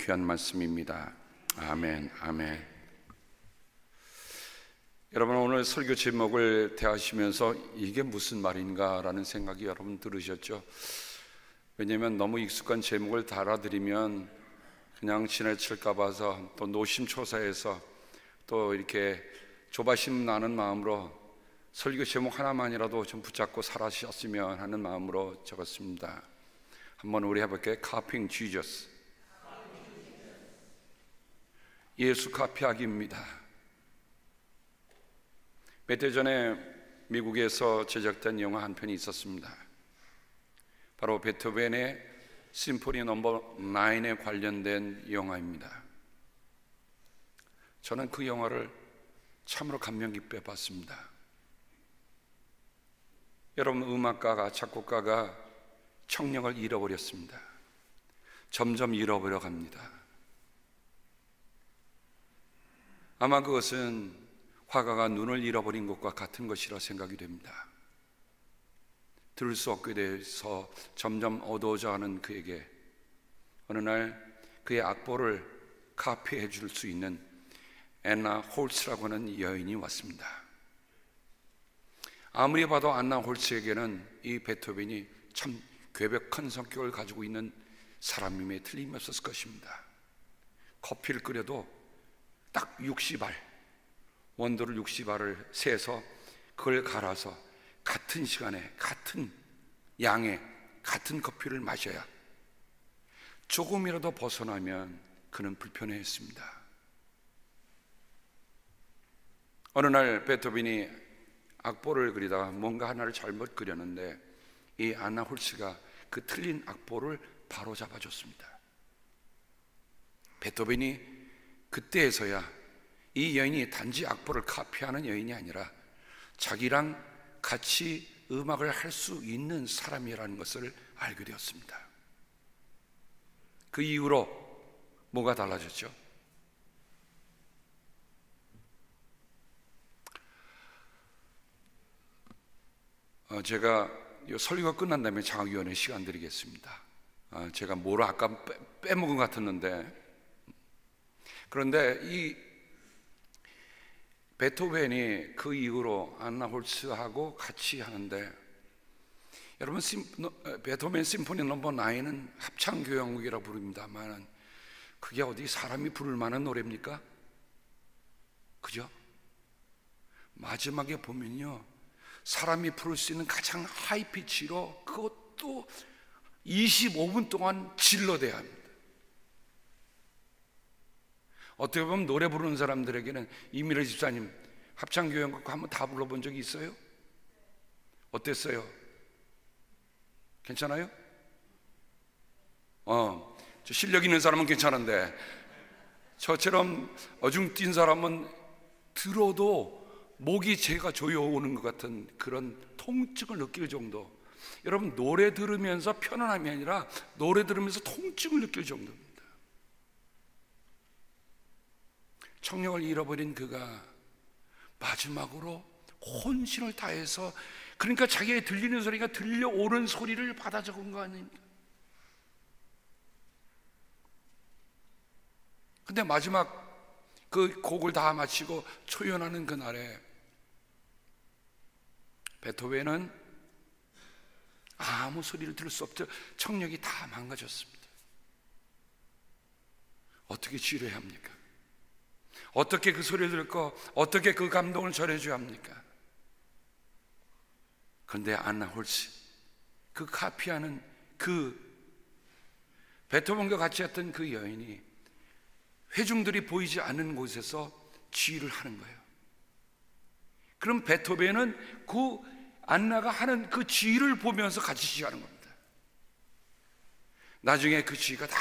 귀한 말씀입니다. 아멘, 아멘. 여러분, 오늘 설교 제목을 대하시면서 이게 무슨 말인가 라는 생각이 여러분 들으셨죠? 왜냐하면 너무 익숙한 제목을 달아드리면 그냥 지나칠까 봐서, 또 노심초사해서 또 이렇게 조바심 나는 마음으로 설교 제목 하나만이라도 좀 붙잡고 살아셨으면 하는 마음으로 적었습니다. 한번 우리 해볼게요. Copying Jesus. 예수 카피하기입니다. 몇 달 전에 미국에서 제작된 영화 한 편이 있었습니다. 바로 베토벤의 심포니 넘버 9에 관련된 영화입니다. 저는 그 영화를 참으로 감명 깊게 봤습니다. 여러분, 음악가가, 작곡가가 청력을 잃어버렸습니다. 점점 잃어버려 갑니다. 아마 그것은 화가가 눈을 잃어버린 것과 같은 것이라 생각이 됩니다. 들을 수 없게 돼서 점점 어두워져가는 그에게 어느 날 그의 악보를 카피해 줄 수 있는 앤나 홀츠라고 하는 여인이 왔습니다. 아무리 봐도 안나 홀츠에게는 이 베토벤이 참 괴벽한 성격을 가지고 있는 사람임에 틀림없었을 것입니다. 커피를 끓여도 딱 60알, 원두를 60알을 세서 그걸 갈아서 같은 시간에 같은 양의 같은 커피를 마셔야 조금이라도 벗어나면 그는 불편해했습니다. 어느 날 베토벤이 악보를 그리다가 뭔가 하나를 잘못 그렸는데 이 안나 홀츠가 그 틀린 악보를 바로 잡아줬습니다. 베토벤이 그때에서야 이 여인이 단지 악보를 카피하는 여인이 아니라 자기랑 같이 음악을 할 수 있는 사람이라는 것을 알게 되었습니다. 그 이후로 뭐가 달라졌죠? 제가 설교가 끝난 다음에 장학위원회 시간 드리겠습니다. 제가 뭐를 아까 빼먹은 것 같았는데, 그런데 이 베토벤이 그 이후로 안나 홀츠하고 같이 하는데, 여러분, 베토벤 심포니 넘버 9은 합창교향곡이라고 부릅니다만 그게 어디 사람이 부를 만한 노래입니까? 그죠? 마지막에 보면요, 사람이 부를 수 있는 가장 하이피치로 그것도 25분 동안 질러대야 합니다. 어떻게 보면 노래 부르는 사람들에게는, 이미래 집사님 합창교향곡 한번 다 불러본 적이 있어요? 어땠어요? 괜찮아요? 저 실력 있는 사람은 괜찮은데 저처럼 어중뛴 사람은 들어도 목이 제가 조여오는 것 같은 그런 통증을 느낄 정도. 여러분, 노래 들으면서 편안함이 아니라 노래 들으면서 통증을 느낄 정도입니다. 청력을 잃어버린 그가 마지막으로 혼신을 다해서, 그러니까 자기의 들리는 소리가 들려오는 소리를 받아 적은 거 아닙니까? 근데 마지막 그 곡을 다 마치고 초연하는 그날에 베토벤은 아무 소리를 들을 수 없죠. 청력이 다 망가졌습니다. 어떻게 치료해야 합니까? 어떻게 그 소리를 들고 어떻게 그 감동을 전해줘야 합니까? 그런데 안나 홀츠, 그 카피하는 그 베토벤과 같이 했던 그 여인이 회중들이 보이지 않는 곳에서 지휘를 하는 거예요. 그럼 베토벤은 그 안나가 하는 그 지휘를 보면서 같이 지휘하는 겁니다. 나중에 그 지휘가 다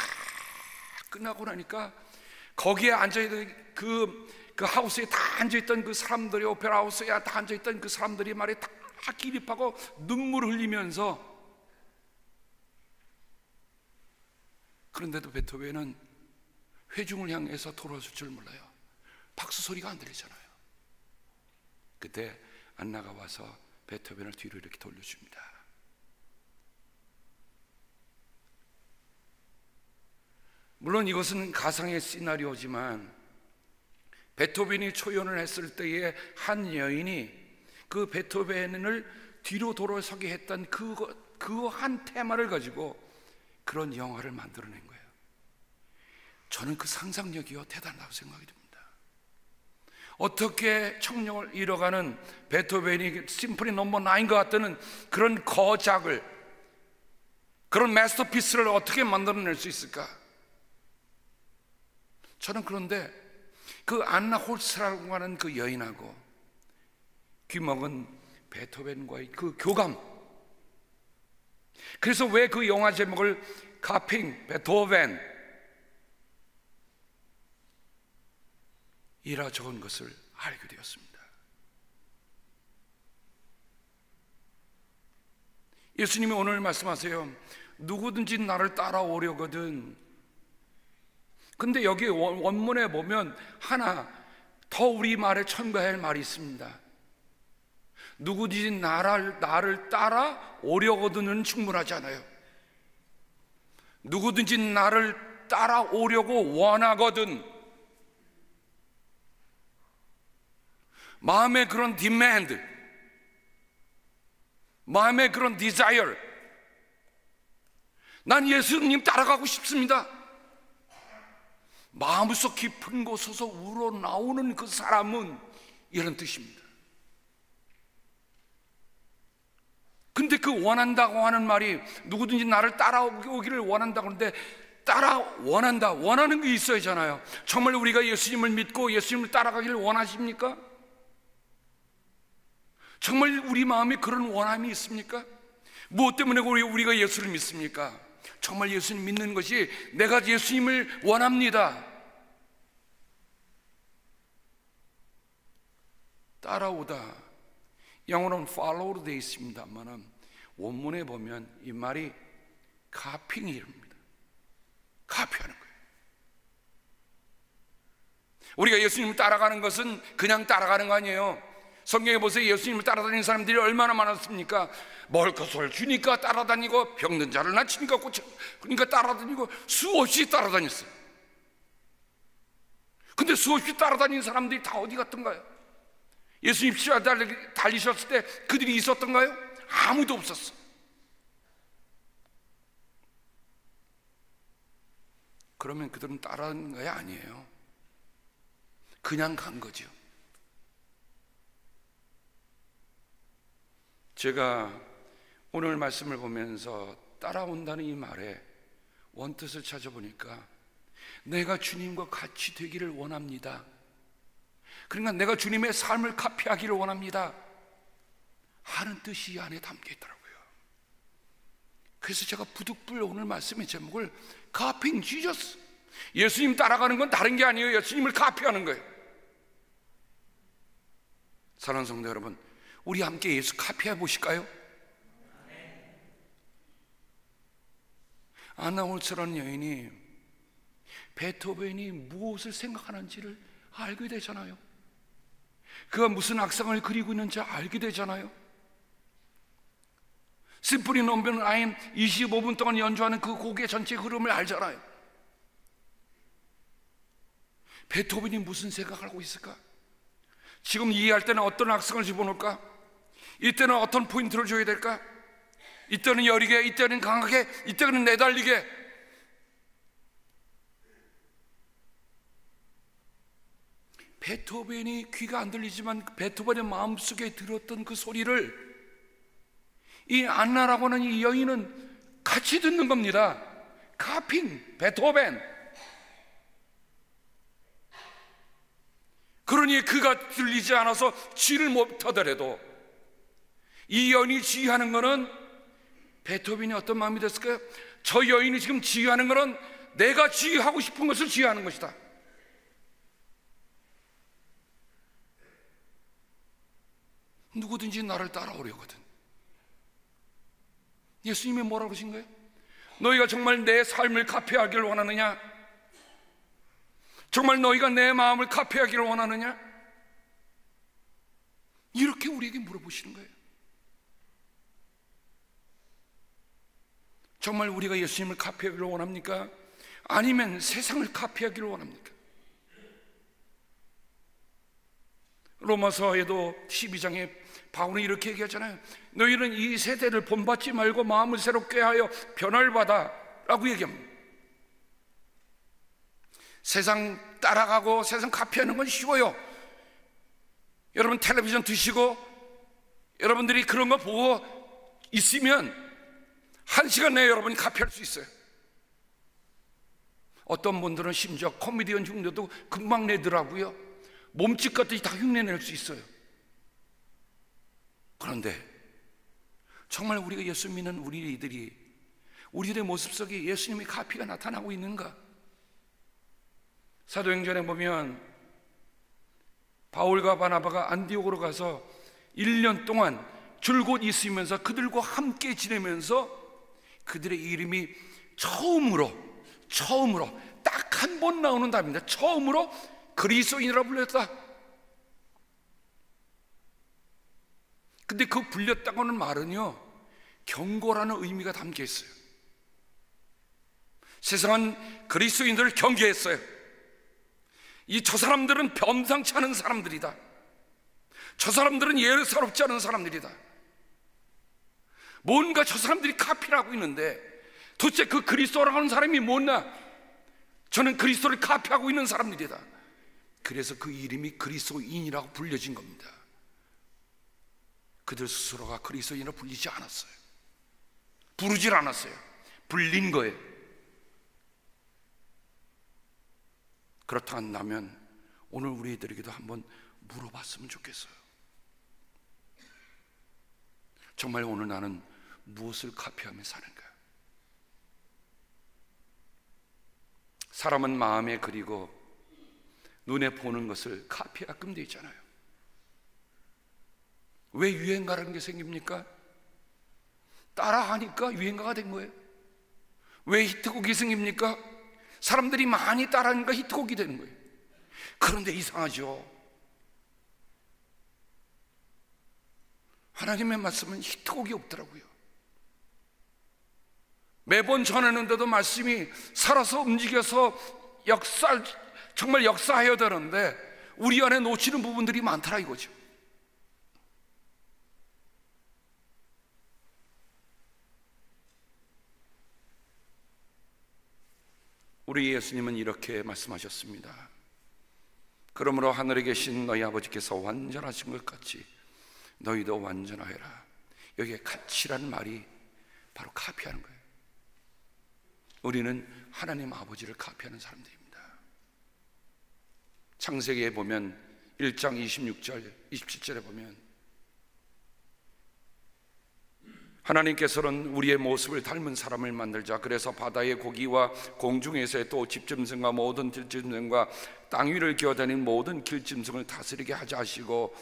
끝나고 나니까 거기에 앉아있던 그 하우스에 다 앉아있던 그 사람들이, 오페라 하우스에 다 앉아있던 그 사람들이 말에 다 기립하고 눈물을 흘리면서, 그런데도 베토벤은 회중을 향해서 돌아설 줄 몰라요. 박수 소리가 안 들리잖아요. 그때 안나가 와서 베토벤을 뒤로 이렇게 돌려줍니다. 물론 이것은 가상의 시나리오지만 베토벤이 초연을 했을 때에 한 여인이 그 베토벤을 뒤로 돌아서게 했던 그 한 테마를 가지고 그런 영화를 만들어낸 거예요. 저는 그 상상력이요 대단하다고 생각이 듭니다. 어떻게 청력을 잃어가는 베토벤이 심포니 넘버 9과 같은 그런 거작을, 그런 마스터피스를 어떻게 만들어낼 수 있을까? 저는 그런데 그 안나 홀츠라고 하는 그 여인하고 귀먹은 베토벤과의 그 교감, 그래서 왜 그 영화 제목을 카핑 베토벤 이라 적은 것을 알게 되었습니다. 예수님이 오늘 말씀하세요. 누구든지 나를 따라오려거든. 근데 여기 원문에 보면 하나 더 우리말에 첨가해야 할 말이 있습니다. 누구든지 나를 따라오려거든은 충분하지 않아요. 누구든지 나를 따라오려고 원하거든. 마음의 그런 demand, 마음의 그런 desire, 난 예수님 따라가고 싶습니다. 마음속 깊은 곳에서 우러나오는 그 사람은 이런 뜻입니다. 근데 그 원한다고 하는 말이 누구든지 나를 따라오기를 원한다고 하는데 원하는 게 있어야잖아요. 정말 우리가 예수님을 믿고 예수님을 따라가기를 원하십니까? 정말 우리 마음에 그런 원함이 있습니까? 무엇 때문에 우리가 예수를 믿습니까? 정말 예수님 믿는 것이 내가 예수님을 원합니다. 따라오다, 영어로는 follow로 되어 있습니다만 원문에 보면 이 말이 카핑입니다. 카피하는 거예요. 우리가 예수님을 따라가는 것은 그냥 따라가는 거 아니에요. 성경에 보세요. 예수님을 따라다니는 사람들이 얼마나 많았습니까? 먹을 것을 주니까 따라다니고, 병든 자를 낫히니까 그러니까 따라다니고, 수없이 따라다녔어요. 근데 수없이 따라다니는 사람들이 다 어디 갔던가요? 예수님 십자가 달리셨을 때 그들이 있었던가요? 아무도 없었어. 그러면 그들은 따라하는 거 아니에요. 그냥 간 거죠. 제가 오늘 말씀을 보면서 따라온다는 이 말에 원뜻을 찾아보니까 내가 주님과 같이 되기를 원합니다. 그러니까 내가 주님의 삶을 카피하기를 원합니다 하는 뜻이 이 안에 담겨 있더라고요. 그래서 제가 부득불 오늘 말씀의 제목을 카피잉 지저스, 예수님 따라가는 건 다른 게 아니에요. 예수님을 카피하는 거예요. 사랑하는 성도 여러분, 우리 함께 예수 카피해 보실까요? 안나 홀츠라는 여인이 베토벤이 무엇을 생각하는지를 알게 되잖아요. 그가 무슨 악상을 그리고 있는지 알게 되잖아요. 심포니 넘버 9 25분 동안 연주하는 그 곡의 전체 흐름을 알잖아요. 베토벤이 무슨 생각을 하고 있을까? 지금 이해할 때는 어떤 악상을 집어넣을까? 이때는 어떤 포인트를 줘야 될까? 이때는 여리게, 이때는 강하게, 이때는 내달리게. 베토벤이 귀가 안 들리지만 베토벤의 마음속에 들었던 그 소리를 이 안나라고 하는 이 여인은 같이 듣는 겁니다. 카핑, 베토벤. 그러니 그가 들리지 않아서 지를 못하더라도 이 여인이 지휘하는 것은 베토벤이 어떤 마음이 됐을까요? 저 여인이 지금 지휘하는 것은 내가 지휘하고 싶은 것을 지휘하는 것이다. 누구든지 나를 따라오려거든. 예수님이 뭐라고 그러신 거예요? 너희가 정말 내 삶을 카피하기를 원하느냐? 정말 너희가 내 마음을 카피하기를 원하느냐? 이렇게 우리에게 물어보시는 거예요. 정말 우리가 예수님을 카피하기를 원합니까? 아니면 세상을 카피하기를 원합니까? 로마서에도 12장에 바울은 이렇게 얘기하잖아요. 너희는 이 세대를 본받지 말고 마음을 새롭게 하여 변화를 받아 라고 얘기합니다. 세상 따라가고 세상 카피하는 건 쉬워요. 여러분 텔레비전 드시고 여러분들이 그런 거 보고 있으면 1시간 내에 여러분이 카피할 수 있어요. 어떤 분들은 심지어 코미디언 흉내도 금방 내더라고요. 몸짓 같듯이 다 흉내낼 수 있어요. 그런데 정말 우리가 예수 믿는 우리들이 우리들의 모습 속에 예수님의 카피가 나타나고 있는가? 사도행전에 보면 바울과 바나바가 안디옥으로 가서 1년 동안 줄곧 있으면서 그들과 함께 지내면서 그들의 이름이 처음으로 딱 한 번 나오는 답입니다. 처음으로 그리스도인이라 불렸다. 근데 그 불렸다고 하는 말은요, 경고라는 의미가 담겨 있어요. 세상은 그리스도인들을 경계했어요. 저 사람들은 범상치 않은 사람들이다. 저 사람들은 예사롭지 않은 사람들이다. 뭔가 저 사람들이 카피를 하고 있는데 도대체 그 그리스도라고 하는 사람이 뭐냐? 저는 그리스도를 카피하고 있는 사람들이다. 그래서 그 이름이 그리스도인이라고 불려진 겁니다. 그들 스스로가 그리스도인으로 불리지 않았어요. 부르질 않았어요. 불린 거예요. 그렇다면 오늘 우리들에게도 한번 물어봤으면 좋겠어요. 정말 오늘 나는 무엇을 카피하며 사는가? 사람은 마음에 그리고 눈에 보는 것을 카피하게끔 되어 있잖아요. 왜 유행가라는 게 생깁니까? 따라하니까 유행가가 된 거예요. 왜 히트곡이 생깁니까? 사람들이 많이 따라하니까 히트곡이 되는 거예요. 그런데 이상하죠. 하나님의 말씀은 히트곡이 없더라고요. 매번 전하는데도 말씀이 살아서 움직여서 정말 역사해야 되는데 우리 안에 놓치는 부분들이 많더라 이거죠. 우리 예수님은 이렇게 말씀하셨습니다. 그러므로 하늘에 계신 너희 아버지께서 완전하신 것 같이 너희도 완전하여라. 여기에 같이라는 말이 바로 카피하는 거예요. 우리는 하나님 아버지를 카피하는 사람들입니다. 창세기에 보면 1장 26절 27절에 보면 하나님께서는 우리의 모습을 닮은 사람을 만들자. 그래서 바다의 고기와 공중에서의 또 집짐승과 모든 들짐승과 땅 위를 기어다니는 모든 길짐승을 다스리게 하자 하시고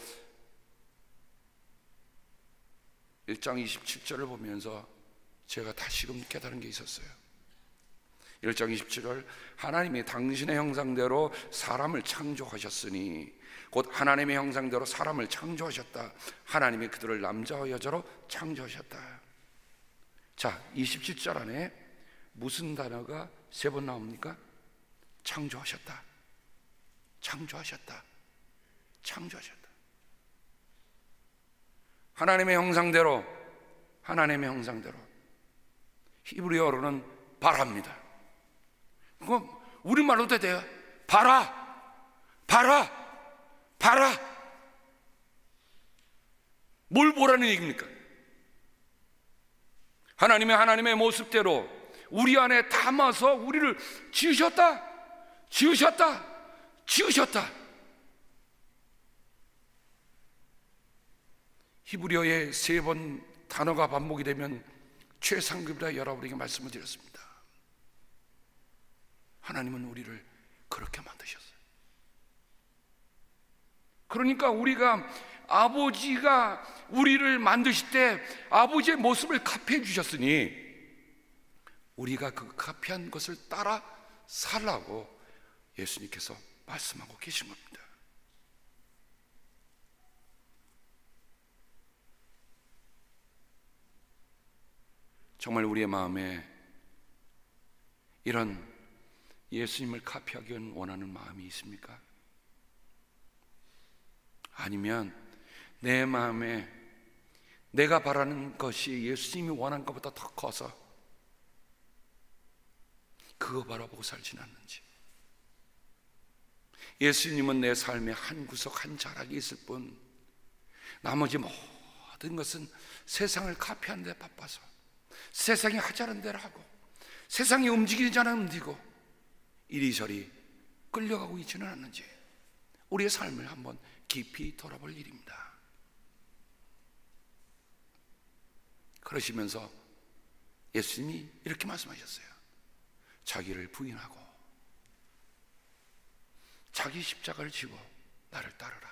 1장 27절을 보면서 제가 다시금 깨달은 게 있었어요. 1장 27절 하나님이 당신의 형상대로 사람을 창조하셨으니 곧 하나님의 형상대로 사람을 창조하셨다. 하나님이 그들을 남자와 여자로 창조하셨다. 자, 27절 안에 무슨 단어가 3번 나옵니까? 창조하셨다, 창조하셨다, 창조하셨다. 하나님의 형상대로, 하나님의 형상대로. 히브리어로는 바라입니다. 그거 우리말로도 돼요. 바라, 바라, 바라. 뭘 보라는 얘기입니까? 하나님의 모습대로 우리 안에 담아서 우리를 지으셨다, 지으셨다, 지으셨다. 히브리어에 3번 단어가 반복이 되면 최상급이라 여러분에게 말씀을 드렸습니다. 하나님은 우리를 그렇게 만드셨어요. 그러니까 우리가 아버지가 우리를 만드실 때 아버지의 모습을 카피해 주셨으니 우리가 그 카피한 것을 따라 살라고 예수님께서 말씀하고 계신 겁니다. 정말 우리의 마음에 이런 예수님을 카피하기 원하는 마음이 있습니까? 아니면 내 마음에 내가 바라는 것이 예수님이 원한 것보다 더 커서 그거 바라보고 살지는 않는지. 예수님은 내 삶의 한 구석 한 자락이 있을 뿐 나머지 모든 것은 세상을 카피하는 데 바빠서 세상이 하자는 대로 하고 세상이 움직이는 자는 움직이고 이리저리 끌려가고 있지는 않는지 우리의 삶을 한번 깊이 돌아볼 일입니다. 그러시면서 예수님이 이렇게 말씀하셨어요. 자기를 부인하고 자기 십자가를 지고 나를 따르라.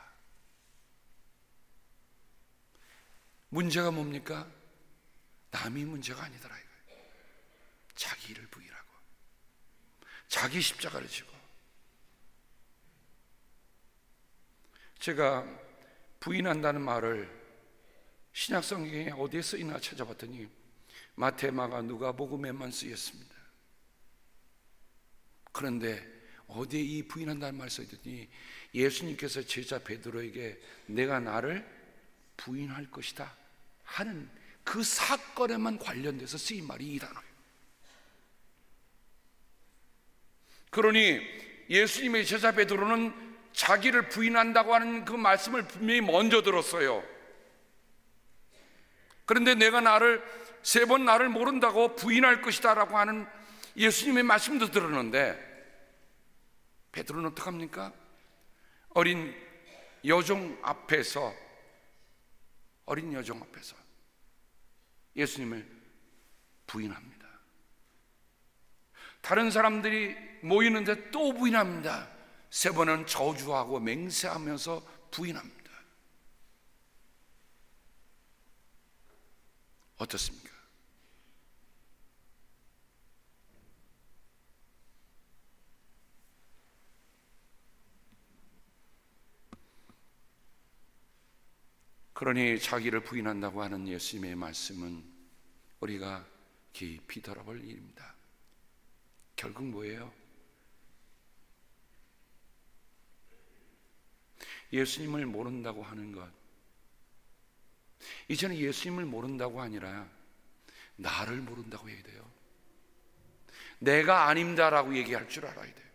문제가 뭡니까? 남이 문제가 아니더라 이거예요. 자기를 부인하고 자기 십자가를 지고. 제가 부인한다는 말을 신약 성경에 어디에 쓰이나 찾아봤더니 마태, 마가, 누가복음에만 쓰였습니다. 그런데 어디에 이 부인한다는 말을 써있더니 예수님께서 제자 베드로에게 내가 나를 부인할 것이다 하는 그 사건에만 관련돼서 쓰인 말이 이 단어예요. 그러니 예수님의 제자 베드로는 자기를 부인한다고 하는 그 말씀을 분명히 먼저 들었어요. 그런데 내가 나를 3번 나를 모른다고 부인할 것이다 라고 하는 예수님의 말씀도 들었는데 베드로는 어떡합니까? 어린 여종 앞에서 예수님을 부인합니다. 다른 사람들이 모이는데 또 부인합니다. 3번은 저주하고 맹세하면서 부인합니다. 어떻습니까? 그러니 자기를 부인한다고 하는 예수님의 말씀은 우리가 깊이 돌아볼 일입니다. 결국 뭐예요? 예수님을 모른다고 하는 것, 이제는 예수님을 모른다고 아니라 나를 모른다고 해야 돼요. 내가 아닙니다라고 얘기할 줄 알아야 돼요.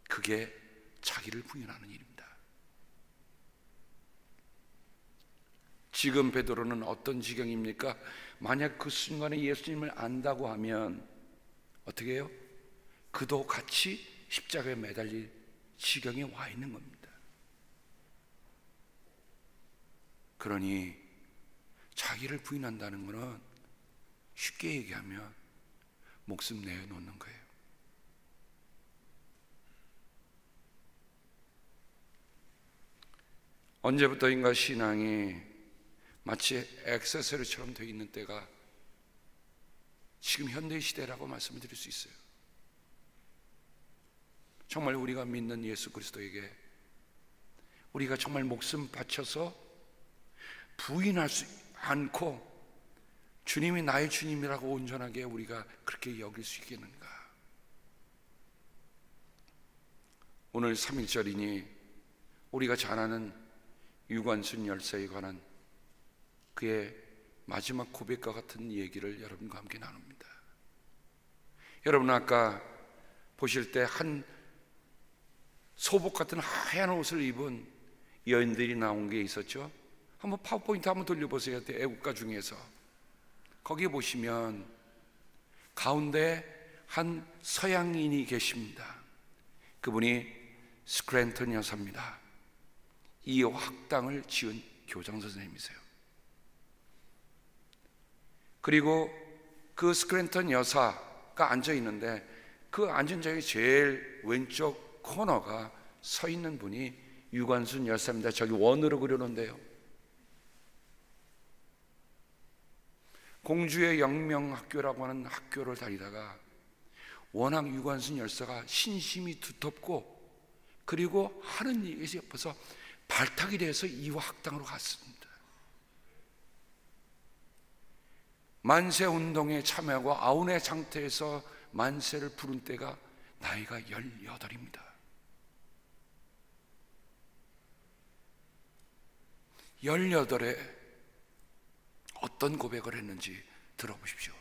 그게 자기를 부인하는 일입니다. 지금 베드로는 어떤 지경입니까? 만약 그 순간에 예수님을 안다고 하면 어떻게 해요? 그도 같이 십자가에 매달릴 지경에 와 있는 겁니다. 그러니 자기를 부인한다는 것은 쉽게 얘기하면 목숨 내놓는 거예요. 언제부터인가 신앙이 마치 액세서리처럼 되어 있는 때가 지금 현대 시대라고 말씀을 드릴 수 있어요. 정말 우리가 믿는 예수 그리스도에게 우리가 정말 목숨 바쳐서 부인할 수 않고 주님이 나의 주님이라고 온전하게 우리가 그렇게 여길 수 있겠는가? 오늘 3.1절이니 우리가 잘 아는 유관순 열사에 관한 그의 마지막 고백과 같은 얘기를 여러분과 함께 나눕니다. 여러분 아까 보실 때 한 소복 같은 하얀 옷을 입은 여인들이 나온 게 있었죠. 한번 파워포인트 한번 돌려보세요. 애국가 중에서 거기 보시면 가운데 한 서양인이 계십니다. 그분이 스크랜턴 여사입니다. 이 학당을 지은 교장 선생님이세요. 그리고 그 스크랜턴 여사가 앉아 있는데 그 앉은 자의 제일 왼쪽 코너가 서 있는 분이 유관순 여사입니다. 저기 원으로 그려놓은데요. 공주의 영명학교라고 하는 학교를 다니다가 워낙 유관순 열사가 신심이 두텁고 그리고 하는 일에 옆에서 발탁이 돼서 이화학당으로 갔습니다. 만세운동에 참여하고 아우네 상태에서 만세를 부른 때가 나이가 18입니다. 18에 어떤 고백을 했는지 들어보십시오.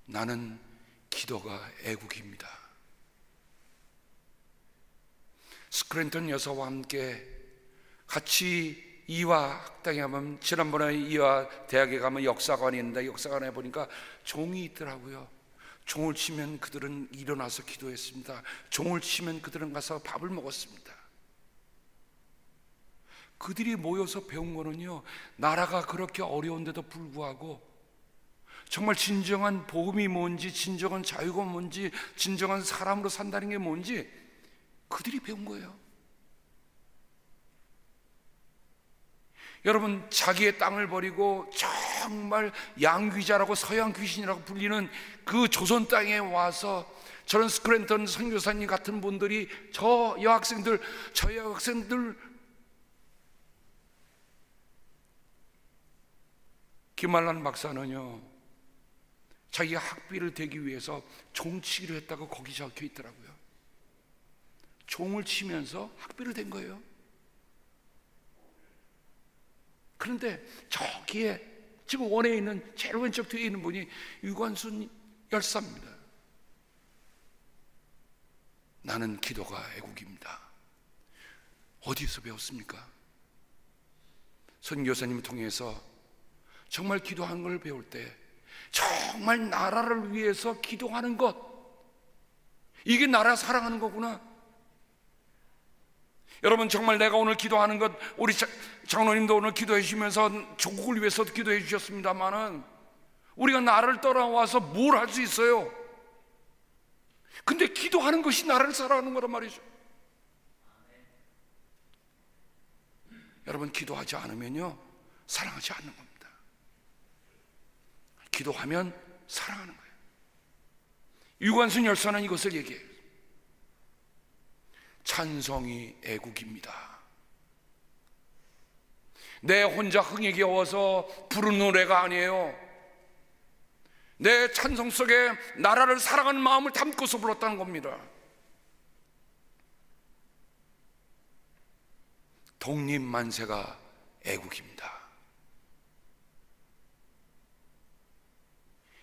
나는 기도가 애국입니다. 스크랜턴 여사와 함께 같이 이화 학당에 가면, 지난번에 이화 대학에 가면 역사관이 있는데 역사관에 보니까 종이 있더라고요. 종을 치면 그들은 일어나서 기도했습니다. 종을 치면 그들은 가서 밥을 먹었습니다. 그들이 모여서 배운 거는요, 나라가 그렇게 어려운데도 불구하고 정말 진정한 복음이 뭔지, 진정한 자유가 뭔지, 진정한 사람으로 산다는 게 뭔지 그들이 배운 거예요. 여러분, 자기의 땅을 버리고 정말 양귀자라고 서양 귀신이라고 불리는 그 조선 땅에 와서 저런 스크랜턴 선교사님 같은 분들이 저희 여학생들 김말란 박사는요, 자기가 학비를 대기 위해서 종치기를 했다고 거기 적혀 있더라고요. 종을 치면서 학비를 댄 거예요. 그런데 저기에 지금 원에 있는 제일 왼쪽 뒤에 있는 분이 유관순 열사입니다. 나는 기도가 애국입니다. 어디서 배웠습니까? 선교사님을 통해서 정말 기도하는 걸 배울 때 정말 나라를 위해서 기도하는 것, 이게 나라 사랑하는 거구나. 여러분, 정말 내가 오늘 기도하는 것, 우리 장로님도 오늘 기도해 주시면서 조국을 위해서도 기도해 주셨습니다만은 우리가 나라를 떠나와서 뭘 할 수 있어요? 근데 기도하는 것이 나라를 사랑하는 거란 말이죠. 여러분, 기도하지 않으면요, 사랑하지 않는 겁니다. 기도하면 사랑하는 거예요. 유관순 열사는 이것을 얘기해요. 찬송이 애국입니다. 내 혼자 흥에 겨워서 부른 노래가 아니에요. 내 찬송 속에 나라를 사랑하는 마음을 담고서 불렀다는 겁니다. 독립만세가 애국입니다.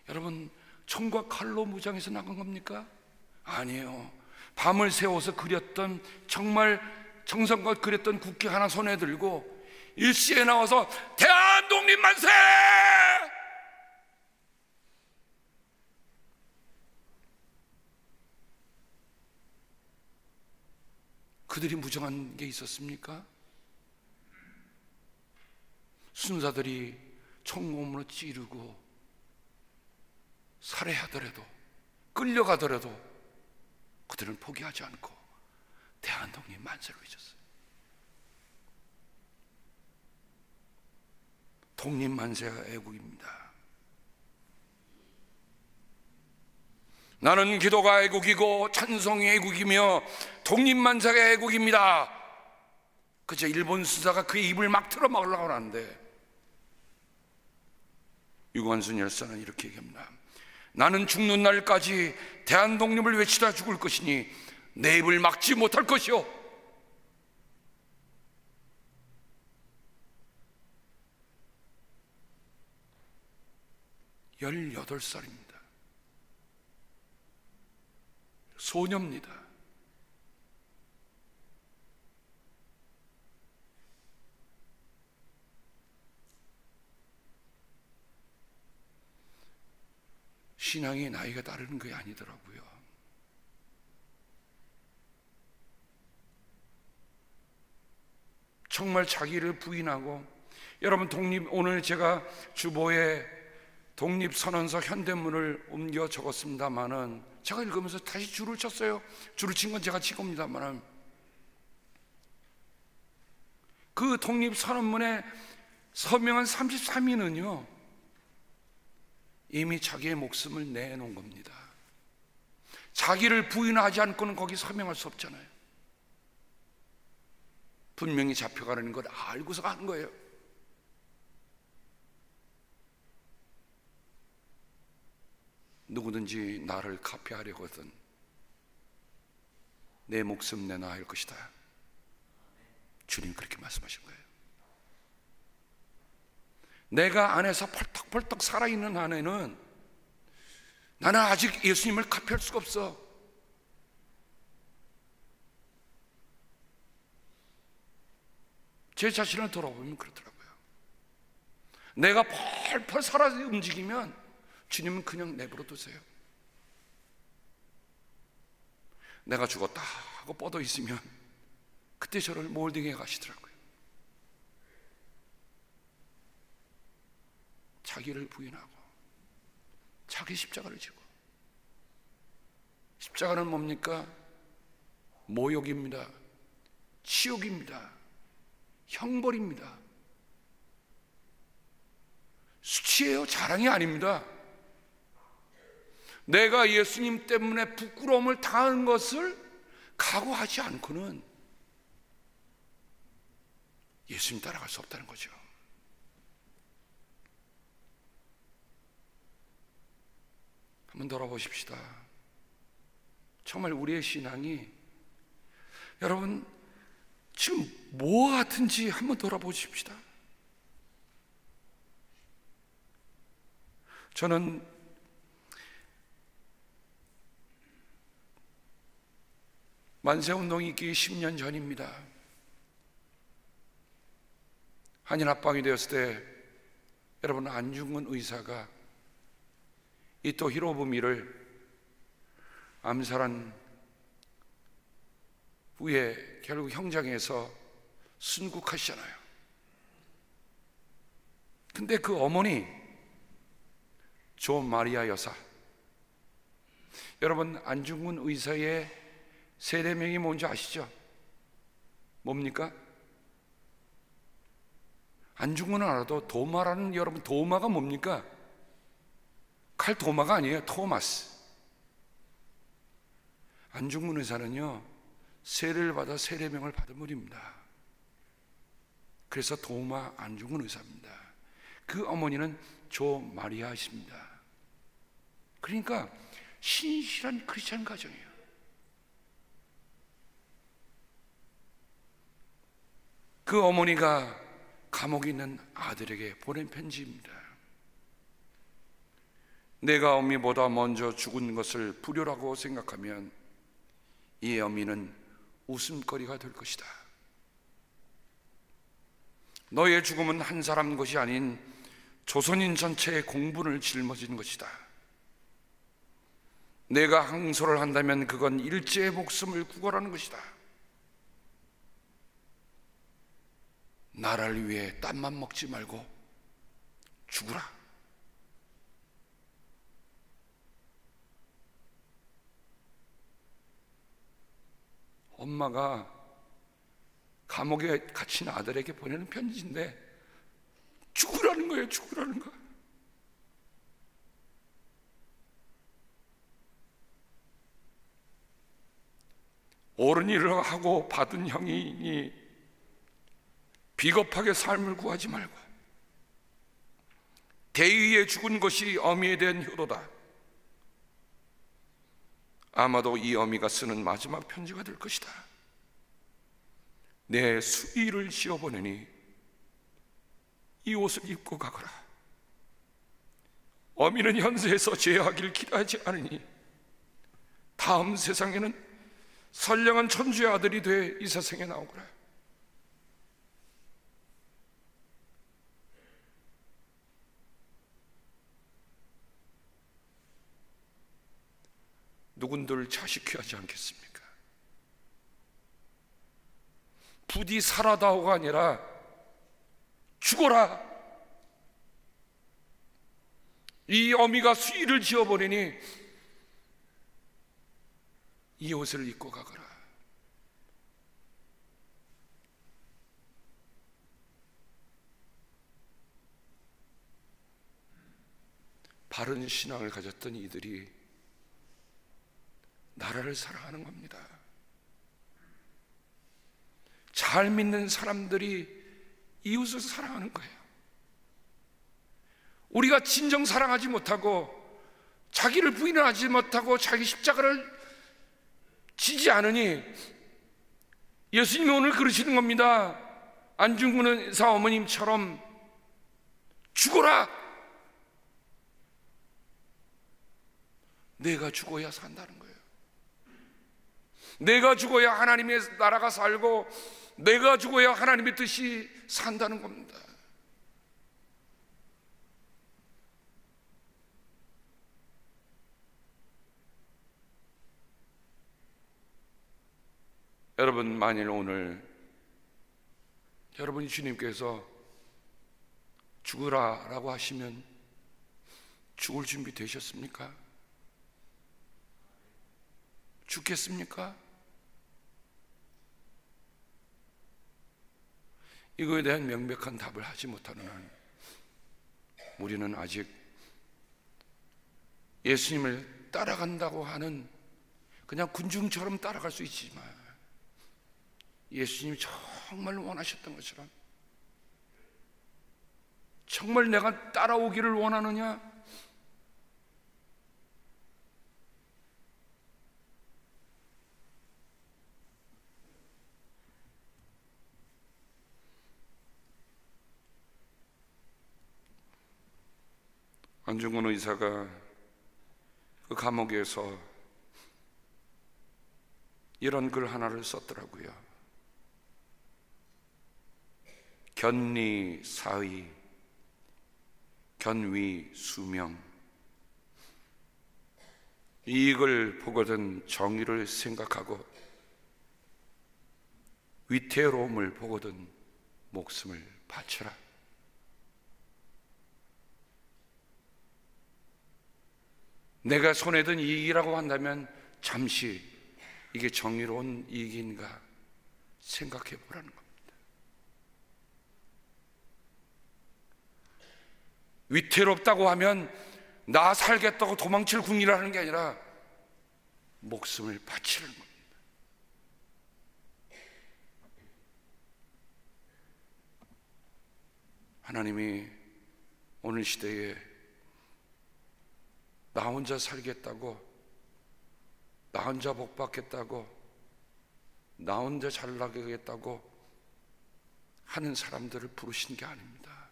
여러분, 총과 칼로 무장해서 나간 겁니까? 아니에요. 밤을 새워서 그렸던, 정말 정성껏 그렸던 국旗하나 손에 들고 일시에 나와서 대한독립만세! 그들이 무정한 게 있었습니까? 순사들이 총검으로 찌르고 살해하더라도, 끌려가더라도 그들은 포기하지 않고 대한독립 만세를 외쳤어요. 독립만세가 애국입니다. 나는 기도가 애국이고 찬송이 애국이며 독립만세가 애국입니다. 그저 일본 수사가 그의 입을 막 틀어막으려고 하는데 유관순 열사는 이렇게 얘기합니다. 나는 죽는 날까지 대한독립을 외치다 죽을 것이니 내 입을 막지 못할 것이요. (18살입니다) 소녀입니다. 신앙의 나이가 다르는 게 아니더라고요. 정말 자기를 부인하고, 여러분, 오늘 제가 주보에 독립선언서 현대문을 옮겨 적었습니다만은 제가 읽으면서 다시 줄을 쳤어요. 줄을 친 건 제가 친 겁니다만은 그 독립선언문에 서명한 33인은요 이미 자기의 목숨을 내놓은 겁니다. 자기를 부인하지 않고는 거기 서명할 수 없잖아요. 분명히 잡혀가는 걸 알고서 가는 거예요. 누구든지 나를 카피하려거든 내 목숨 내놔 할 것이다. 주님 그렇게 말씀하신 거예요. 내가 안에서 펄떡펄떡 살아있는 한에는 나는 아직 예수님을 카피할 수가 없어. 제 자신을 돌아보면 그렇더라고요. 내가 펄펄 살아서 움직이면 주님은 그냥 내버려 두세요. 내가 죽었다 하고 뻗어 있으면 그때 저를 몰딩해 가시더라고요. 자기를 부인하고 자기 십자가를 지고. 십자가는 뭡니까? 모욕입니다. 치욕입니다. 형벌입니다. 수치예요. 자랑이 아닙니다. 내가 예수님 때문에 부끄러움을 당한 것을 각오하지 않고는 예수님 따라갈 수 없다는 거죠. 한번 돌아보십시다. 정말 우리의 신앙이 여러분 지금 뭐 같은지 한번 돌아보십시다. 저는 만세운동이 있기 10년 전입니다. 한인합방이 되었을 때 여러분 안중근 의사가 이토 히로부미를 암살한 후에 결국 형장에서 순국하시잖아요. 근데 그 어머니 조 마리아 여사, 여러분 안중근 의사의 세례명이 뭔지 아시죠? 뭡니까? 안중근은 알아도 도마라는, 여러분 도마가 뭡니까? 칼 도마가 아니에요. 토마스. 안중근 의사는요 세례를 받아 세례명을 받은 분입니다. 그래서 도마 안중근 의사입니다. 그 어머니는 조 마리아이십니다. 그러니까 신실한 크리스찬 가정이에요. 그 어머니가 감옥에 있는 아들에게 보낸 편지입니다. 내가 어미보다 먼저 죽은 것을 불효라고 생각하면 이 어미는 웃음거리가 될 것이다. 너의 죽음은 한 사람 것이 아닌 조선인 전체의 공분을 짊어진 것이다. 내가 항소를 한다면 그건 일제의 목숨을 구걸하는 것이다. 나라를 위해 땀만 먹지 말고 죽으라. 엄마가 감옥에 갇힌 아들에게 보내는 편지인데 죽으라는 거예요. 죽으라는 거. 옳은 일을 하고 받은 형이니 비겁하게 삶을 구하지 말고 대의에 죽은 것이 어미에 대한 효도다. 아마도 이 어미가 쓰는 마지막 편지가 될 것이다. 내 수의를 씌워보내니 이 옷을 입고 가거라. 어미는 현세에서 죄하기를 기대하지 않으니 다음 세상에는 선량한 천주의 아들이 돼 이 세상에 나오거라. 누군들 자식귀하지 않겠습니까? 부디 살아다오가 아니라 죽어라. 이 어미가 수의를 지어버리니 이 옷을 입고 가거라. 바른 신앙을 가졌던 이들이 나라를 사랑하는 겁니다. 잘 믿는 사람들이 이웃을 사랑하는 거예요. 우리가 진정 사랑하지 못하고 자기를 부인하지 못하고 자기 십자가를 지지 않으니 예수님이 오늘 그러시는 겁니다. 안중근 의사 어머님처럼 죽어라. 내가 죽어야 산다는 거예요. 내가 죽어야 하나님의 나라가 살고 내가 죽어야 하나님의 뜻이 산다는 겁니다. 여러분, 만일 오늘 여러분이 주님께서 죽으라라고 하시면 죽을 준비 되셨습니까? 죽겠습니까? 이거에 대한 명백한 답을 하지 못하는 한 우리는 아직 예수님을 따라간다고 하는 그냥 군중처럼 따라갈 수 있지만 예수님이 정말 원하셨던 것처럼 정말 내가 따라오기를 원하느냐? 안중근 의사가 그 감옥에서 이런 글 하나를 썼더라고요. 견리 사의, 견위 수명. 이익을 보거든 정의를 생각하고 위태로움을 보거든 목숨을 바쳐라. 내가 손에 든 이익이라고 한다면 잠시 이게 정의로운 이익인가 생각해 보라는 겁니다. 위태롭다고 하면 나 살겠다고 도망칠 궁리라는 게 아니라 목숨을 바치는 겁니다. 하나님이 오늘 시대에 나 혼자 살겠다고, 나 혼자 복 받겠다고, 나 혼자 잘나가겠다고 하는 사람들을 부르신 게 아닙니다.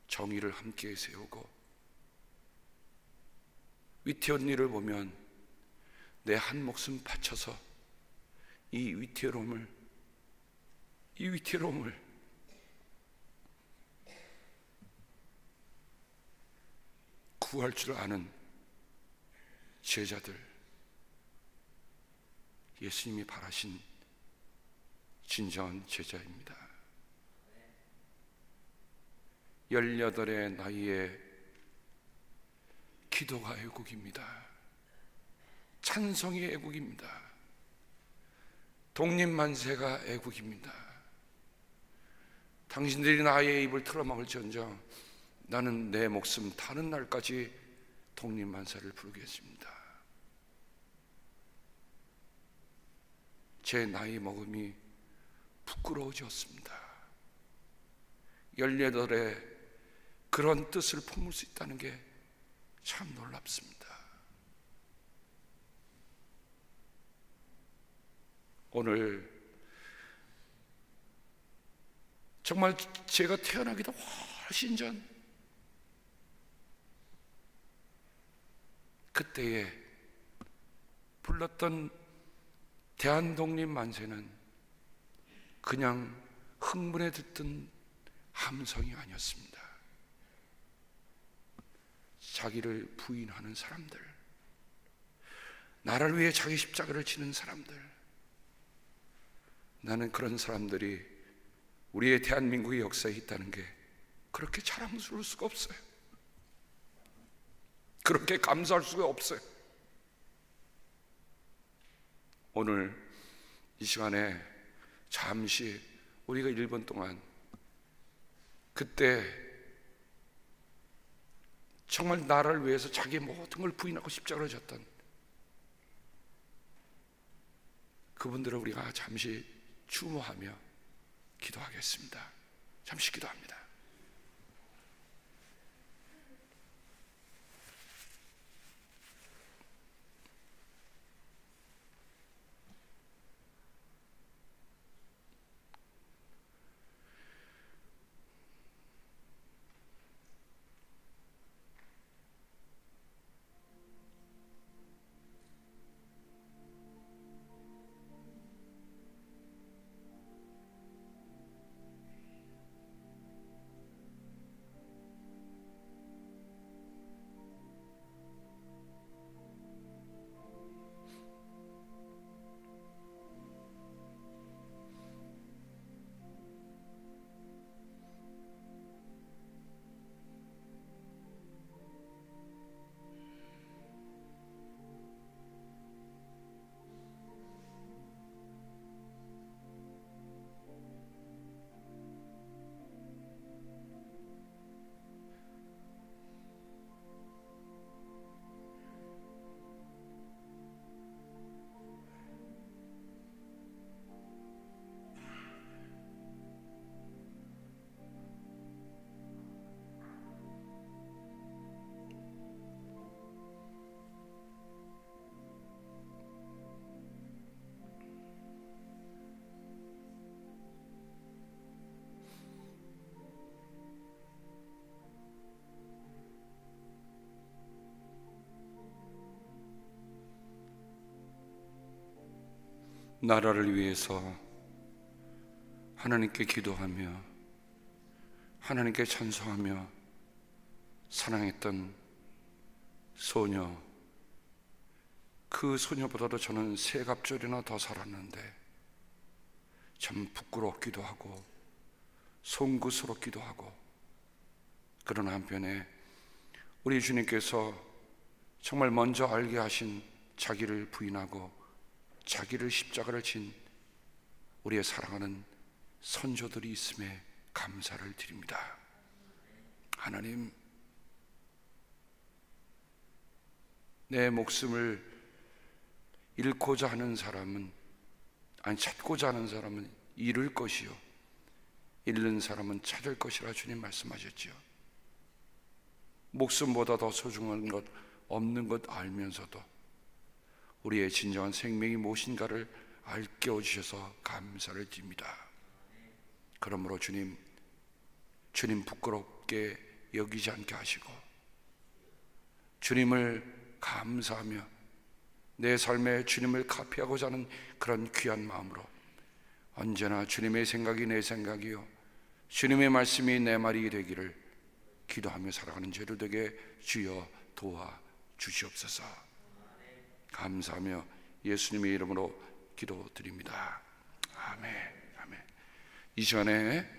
정의를 함께 세우고 위태로운 일을 보면 내 한 목숨 바쳐서 이 위태로움을 구할 줄 아는 제자들, 예수님이 바라신 진정한 제자입니다. 18의 나이에 기도가 애국입니다. 찬송이 애국입니다. 독립만세가 애국입니다. 당신들이 나의 입을 틀어막을지언정 나는 내 목숨 타는 날까지 독립만세를 부르겠습니다. 제 나이 먹음이 부끄러워졌습니다. 18에 그런 뜻을 품을 수 있다는 게 참 놀랍습니다. 오늘 정말 제가 태어나기도 훨씬 전 그때에 불렀던 대한독립만세는 그냥 흥분에 듣던 함성이 아니었습니다. 자기를 부인하는 사람들, 나를 위해 자기 십자가를 지는 사람들, 나는 그런 사람들이 우리의 대한민국의 역사에 있다는 게 그렇게 자랑스러울 수가 없어요. 그렇게 감사할 수가 없어요. 오늘 이 시간에 잠시 우리가 1분 동안 그때 정말 나를 위해서 자기 모든 걸 부인하고 십자가를 졌던 그분들을 우리가 잠시 추모하며 기도하겠습니다. 잠시 기도합니다. 나라를 위해서 하나님께 기도하며 하나님께 찬송하며 사랑했던 소녀, 그 소녀보다도 저는 세 갑절이나 더 살았는데 참 부끄럽기도 하고 송구스럽기도 하고, 그러나 한편에 우리 주님께서 정말 먼저 알게 하신 자기를 부인하고 자기를 십자가를 진 우리의 사랑하는 선조들이 있음에 감사를 드립니다. 하나님, 내 목숨을 잃고자 하는 사람은, 찾고자 하는 사람은 잃을 것이요 잃는 사람은 찾을 것이라 주님 말씀하셨지요. 목숨보다 더 소중한 것 없는 것 알면서도 우리의 진정한 생명이 무엇인가를 알게 해주셔서 감사를 드립니다. 그러므로 주님 부끄럽게 여기지 않게 하시고 주님을 감사하며 내 삶에 주님을 카피하고자 하는 그런 귀한 마음으로 언제나 주님의 생각이 내 생각이요 주님의 말씀이 내 말이 되기를 기도하며 살아가는 죄로 되게 주여 도와 주시옵소서. 감사하며 예수님의 이름으로 기도드립니다. 아멘. 아멘. 이 시간에